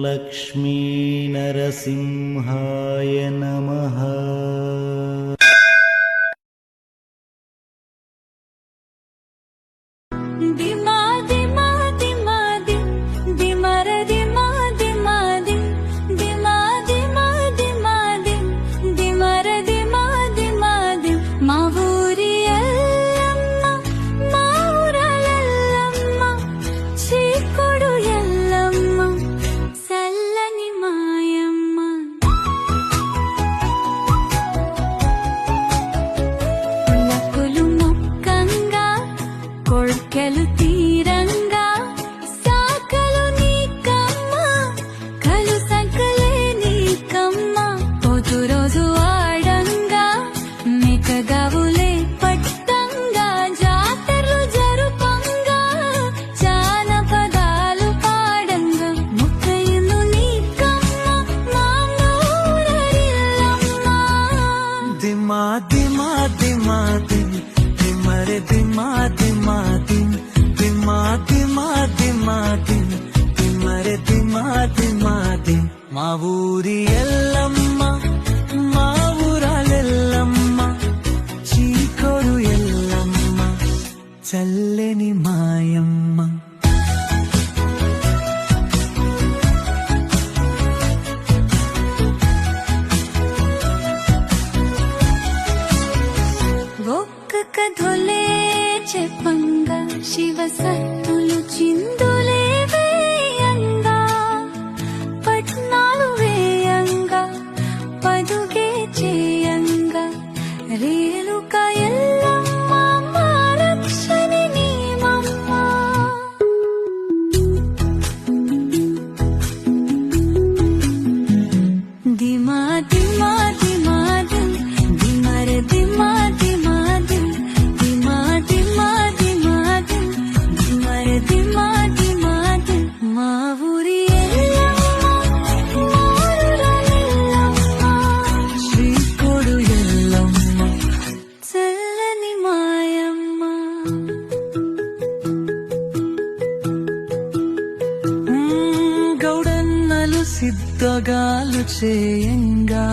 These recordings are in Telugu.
లక్ష్మీ నరసింహాయ నమః. మా ఊరి ఎల్లమ్మ మా ఊరాలెల్లమ్మ చీకొడు ఎల్లమ్మ చల్లని మాయమ్మ. ఒక్క కథలే చెప్పంగా శివ సత్తులు చిందులే వేయంగా పట్నాలు వేయంగా పదుగే చేయంగా రేలుక ఎల్లమ్మ మా రక్షణి నీమమ్మ. దిమా దిమా దిమా దిం దిమర దిమా దిమా దిం దిమా దిమా దిమా దిం దిమర దిమా దిమా దిం. మా ఊరి ఎల్లమ్మ మారురాలెల్లమ్మ శ్రీకొడు ఎల్లమ్మ చల్లని మాయమ్మ. గౌడన్నలు సిద్ధగాలు చేయంగా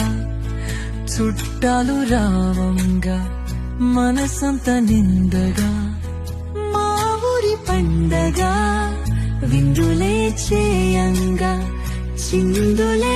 చుట్టాలు రావంగా మనసంత నిందగా మా ఊరి పండగ విందులే చేయంగా చిందులే